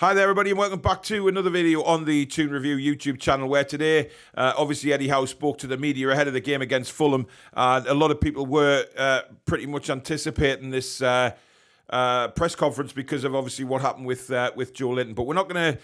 Hi there, everybody, and welcome back to another video on the Toon Review YouTube channel, where today, obviously, Eddie Howe spoke to the media ahead of the game against Fulham, and a lot of people were pretty much anticipating this press conference because of, obviously, what happened with Joelinton. But we're not going to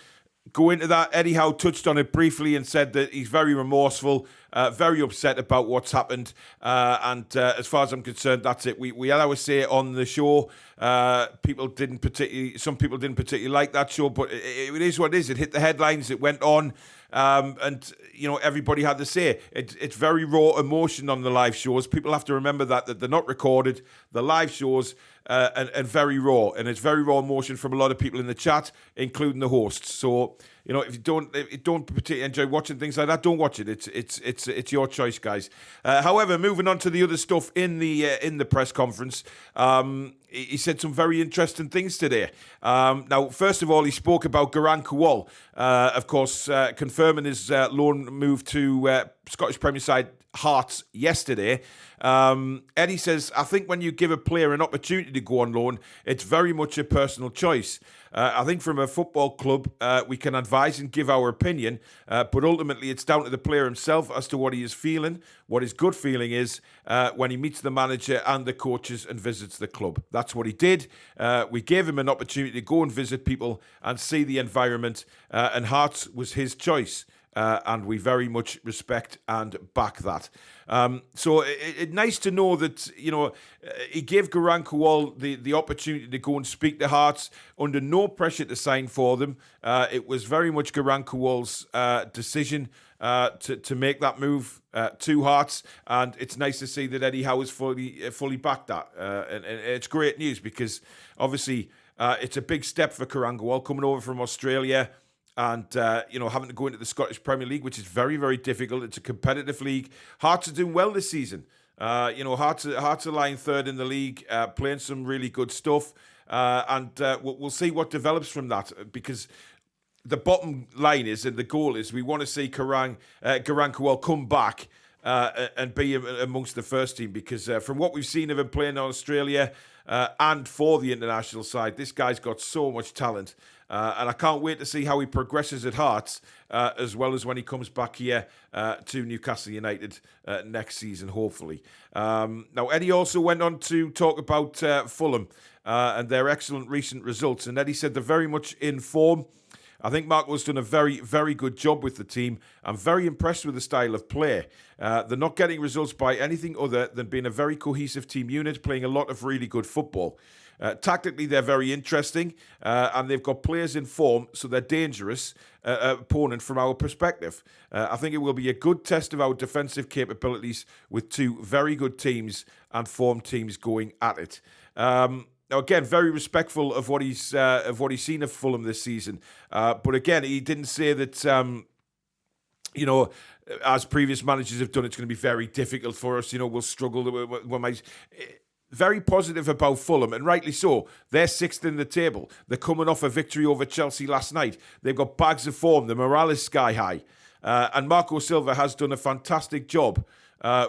go into that. Eddie Howe touched on it briefly and said that he's very remorseful, very upset about what's happened. And as far as I'm concerned, that's it. We had our say on the show. Some people didn't particularly like that show, but it is what it is. It hit the headlines. It went on. And, you know, everybody had to say. It's very raw emotion on the live shows. People have to remember that they're not recorded. The live shows and very raw. And it's very raw emotion from a lot of people in the chat, including the hosts. So, you know, if you don't particularly enjoy watching things like that, don't watch it. It's your choice, guys. However, moving on to the other stuff in the press conference, he said some very interesting things today. Now, first of all, he spoke about Garang Kuol, of course, confirming his loan move to Scottish Premier side Hearts yesterday. Eddie says, I think when you give a player an opportunity to go on loan, it's very much a personal choice. I think from a football club, we can advise and give our opinion, but ultimately it's down to the player himself as to what he is feeling, what his gut feeling is when he meets the manager and the coaches and visits the club. That's what he did. We gave him an opportunity to go and visit people and see the environment, and Hearts was his choice. And we very much respect and back that. So it's nice to know that, you know, he gave Garang Kuol the opportunity to go and speak to Hearts under no pressure to sign for them. It was very much Garang Kuol's decision to make that move to Hearts, and it's nice to see that Eddie Howe has fully backed that. And it's great news because obviously it's a big step for Garang Kuol coming over from Australia. And, you know, having to go into the Scottish Premier League, which is very, very difficult. It's a competitive league. Hearts are doing well this season. You know, Hearts are lying third in the league, playing some really good stuff. And we'll see what develops from that, because the bottom line is, and the goal is, we want to see Garang Kuol come back and be amongst the first team, because from what we've seen of him playing in Australia and for the international side, this guy's got so much talent. And I can't wait to see how he progresses at Hearts, as well as when he comes back here to Newcastle United next season, hopefully. Now, Eddie also went on to talk about Fulham and their excellent recent results. And Eddie said they're very much in form. I think Marco's done a very, very good job with the team. I'm very impressed with the style of play. They're not getting results by anything other than being a very cohesive team unit, playing a lot of really good football. Tactically, they're very interesting, and they've got players in form, so they're dangerous opponent from our perspective. I think it will be a good test of our defensive capabilities with two very good teams and formed teams going at it. Now, again, very respectful of what he's seen of Fulham this season. But again, he didn't say that, you know, as previous managers have done, it's going to be very difficult for us. You know, we'll struggle. Very positive about Fulham, and rightly so. They're sixth in the table. They're coming off a victory over Chelsea last night. They've got bags of form. The morale is sky high. And Marco Silva has done a fantastic job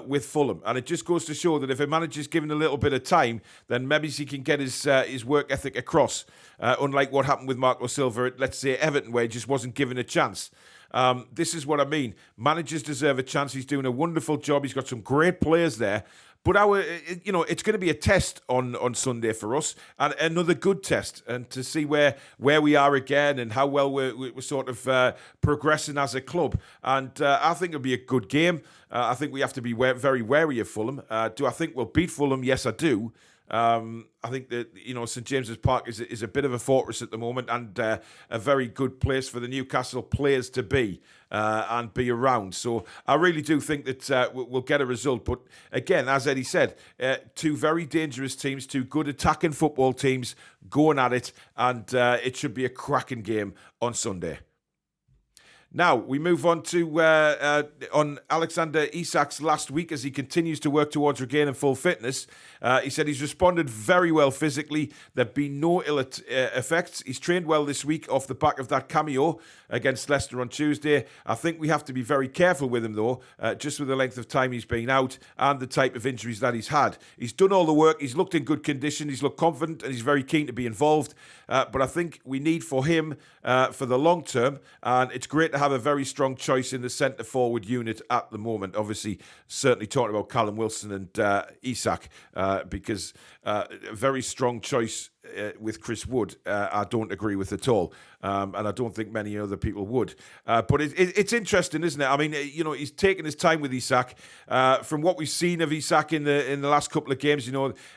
with Fulham. And it just goes to show that if a manager's given a little bit of time, then maybe he can get his work ethic across. Unlike what happened with Marco Silva at, let's say, Everton, where he just wasn't given a chance. This is what I mean. Managers deserve a chance. He's doing a wonderful job. He's got some great players there. But it's going to be a test on Sunday for us, and another good test, and to see where we are again and how well we're sort of progressing as a club. And I think it'll be a good game. I think we have to be very wary of Fulham. Do I think we'll beat Fulham? Yes, I do. I think that, you know, St James's Park is a bit of a fortress at the moment, and a very good place for the Newcastle players to be and be around. So I really do think that we'll get a result. But again, as Eddie said, two very dangerous teams, two good attacking football teams going at it, and it should be a cracking game on Sunday. Now, we move on to on Alexander Isak's last week as he continues to work towards regaining full fitness. He said he's responded very well physically. There have been no ill effects. He's trained well this week off the back of that cameo against Leicester on Tuesday. I think we have to be very careful with him, though, just with the length of time he's been out and the type of injuries that he's had. He's done all the work. He's looked in good condition. He's looked confident and he's very keen to be involved. But I think we need for him for the long term, and it's great to have a very strong choice in the centre-forward unit at the moment. Obviously, certainly talking about Callum Wilson and Isak, because a very strong choice with Chris Wood, I don't agree with at all. And I don't think many other people would. But it's interesting, isn't it? I mean, he's taken his time with Isak. From what we've seen of Isak in the last couple of games,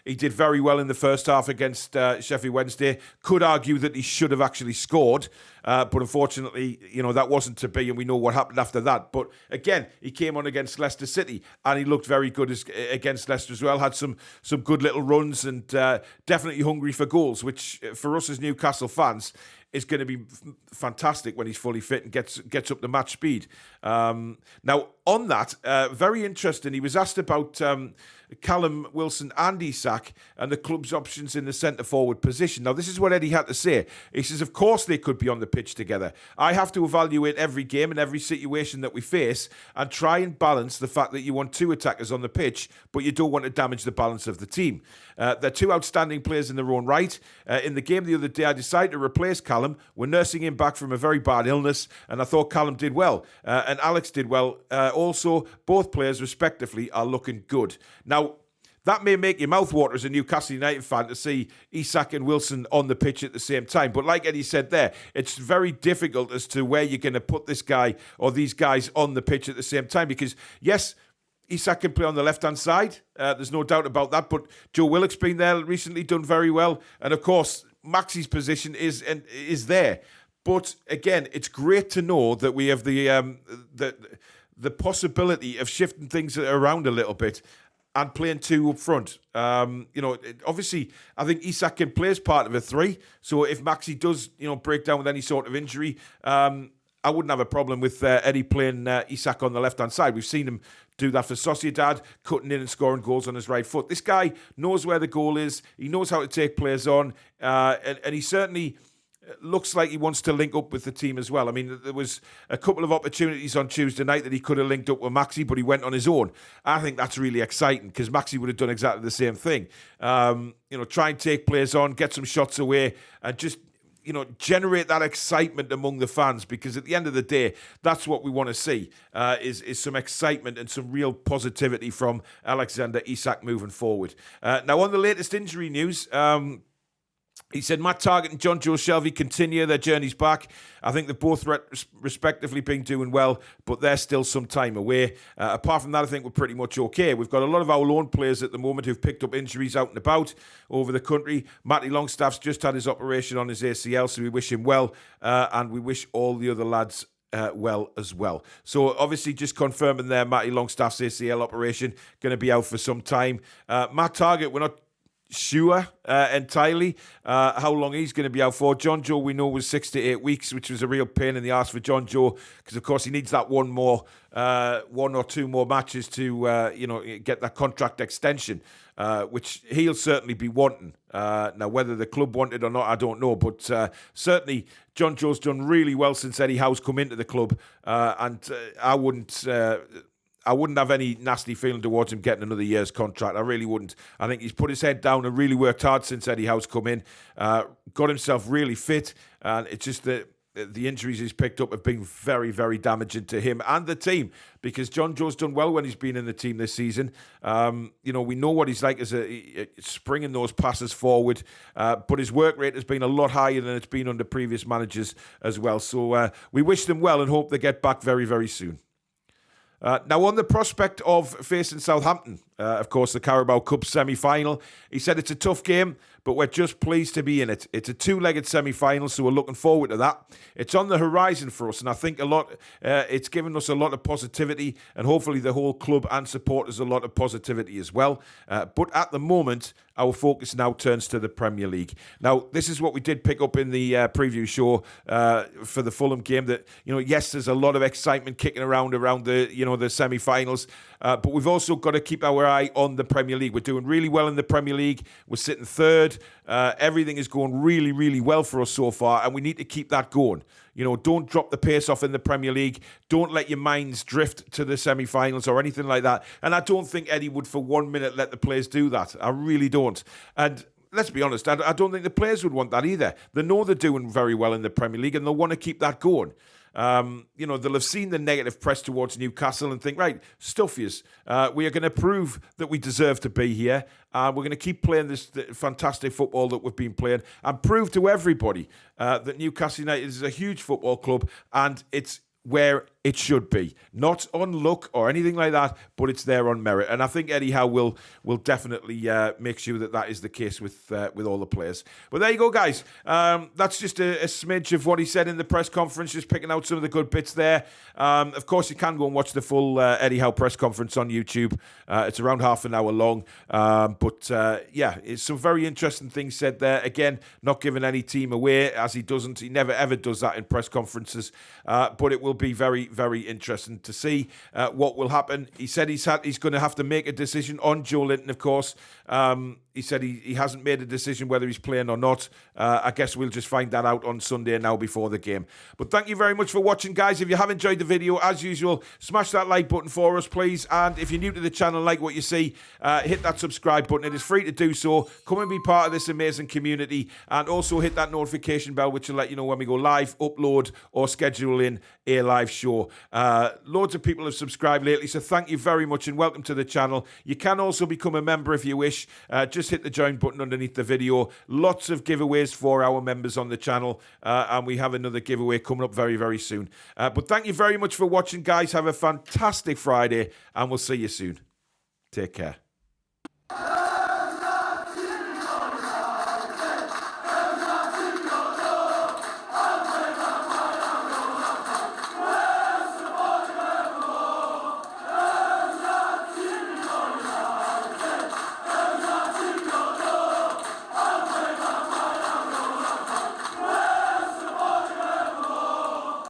he did very well in the first half against Sheffield Wednesday. Could argue that he should have actually scored. But unfortunately, that wasn't to be, and we know what happened after that. But again, he came on against Leicester City, and he looked very good against Leicester as well. Had some good little runs, and definitely hungry for goals, which for us as Newcastle fans is going to be fantastic when he's fully fit and gets up to match speed. Now, on that, very interesting, he was asked about Callum Wilson and Isak and the club's options in the centre-forward position. Now, this is what Eddie had to say. He says, of course they could be on the pitch together. I have to evaluate every game and every situation that we face and try and balance the fact that you want two attackers on the pitch, but you don't want to damage the balance of the team. They're two outstanding players in their own right. In the game the other day, I decided to replace Callum. We're nursing him back from a very bad illness, and I thought Callum did well. And Alex did well. Also, both players, respectively, are looking good. Now, that may make your mouth water as a Newcastle United fan to see Isak and Wilson on the pitch at the same time. But like Eddie said there, it's very difficult as to where you're going to put this guy or these guys on the pitch at the same time. Because, yes, Isak can play on the left-hand side. There's no doubt about that. But Joe Willock's been there recently, done very well. And, of course, Maxi's position is there. But, again, it's great to know that we have the possibility of shifting things around a little bit and playing two up front. Obviously, I think Isak can play as part of a three. So if Maxi does, break down with any sort of injury, I wouldn't have a problem with Eddie playing Isak on the left-hand side. We've seen him do that for Sociedad, cutting in and scoring goals on his right foot. This guy knows where the goal is. He knows how to take players on. And he certainly looks like he wants to link up with the team as well. I mean, there was a couple of opportunities on Tuesday night that he could have linked up with Maxi, but he went on his own. I think that's really exciting because Maxi would have done exactly the same thing. Try and take players on, get some shots away, and just generate that excitement among the fans, because at the end of the day, that's what we want to see, is some excitement and some real positivity from Alexander Isak moving forward. Now, on the latest injury news, he said Matt Targett and John Joe Shelvey continue their journeys back. I think they've both respectively been doing well, but they're still some time away. Apart from that, I think we're pretty much okay. We've got a lot of our loan players at the moment who've picked up injuries out and about over the country. Matty Longstaff's just had his operation on his ACL, so we wish him well, and we wish all the other lads well as well. So obviously just confirming there, Matty Longstaff's ACL operation going to be out for some time. Matt Targett, we're not sure entirely how long he's going to be out for. John Joe, we know, was 6 to 8 weeks, which was a real pain in the arse for John Joe, because of course he needs that one or two more matches to get that contract extension, which he'll certainly be wanting. Now, whether the club want it or not, I don't know, but certainly John Joe's done really well since Eddie Howe's come into the club, and I wouldn't have any nasty feeling towards him getting another year's contract. I really wouldn't. I think he's put his head down and really worked hard since Eddie Howe's come in. Got himself really fit. And it's just that the injuries he's picked up have been very, very damaging to him and the team, because John Joe's done well when he's been in the team this season. We know what he's like as springing those passes forward. But his work rate has been a lot higher than it's been under previous managers as well. So we wish them well and hope they get back very, very soon. Now, on the prospect of facing Southampton of course, the Carabao Cup semi-final. He said it's a tough game, but we're just pleased to be in it. It's a two-legged semi-final, so we're looking forward to that. It's on the horizon for us, and I think it's given us a lot of positivity, and hopefully the whole club and supporters a lot of positivity as well. But at the moment, our focus now turns to the Premier League. Now, this is what we did pick up in the preview show for the Fulham game. That yes, there's a lot of excitement kicking around the semi-finals, but we've also got to keep our eye on the Premier League. We're doing really well in the Premier League. We're sitting third. Everything is going really, really well for us so far, and we need to keep that going. Don't drop the pace off in the Premier League. Don't let your minds drift to the semi-finals or anything like that. And I don't think Eddie would for 1 minute let the players do that. I really don't. And let's be honest, I don't think the players would want that either. They know they're doing very well in the Premier League and they'll want to keep that going. They'll have seen the negative press towards Newcastle and think, right, stuff yous. We are going to prove that we deserve to be here. We're going to keep playing this fantastic football that we've been playing and prove to everybody that Newcastle United is a huge football club and it's where it should be. Not on luck or anything like that, but it's there on merit. And I think Eddie Howe will definitely make sure that is the case with all the players. But there you go, guys. That's just a smidge of what he said in the press conference, just picking out some of the good bits there. Of course, you can go and watch the full Eddie Howe press conference on YouTube. It's around half an hour long. It's some very interesting things said there. Again, not giving any team away, as he doesn't. He never, ever does that in press conferences. But it will be very, very interesting to see what will happen. He said he's going to have to make a decision on Joelinton, of course. He said he hasn't made a decision whether he's playing or not. I guess we'll just find that out on Sunday now before the game. But thank you very much for watching, guys. If you have enjoyed the video, as usual, smash that like button for us, please. And if you're new to the channel, like what you see, hit that subscribe button. It is free to do so. Come and be part of this amazing community. And also hit that notification bell, which will let you know when we go live, upload, or schedule in a live show. Loads of people have subscribed lately, so thank you very much and welcome to the channel. You can also become a member if you wish. Just hit the join button underneath the video. Lots of giveaways for our members on the channel, and we have another giveaway coming up very, very soon. But thank you very much for watching, guys. Have a fantastic Friday, and we'll see you soon. Take care.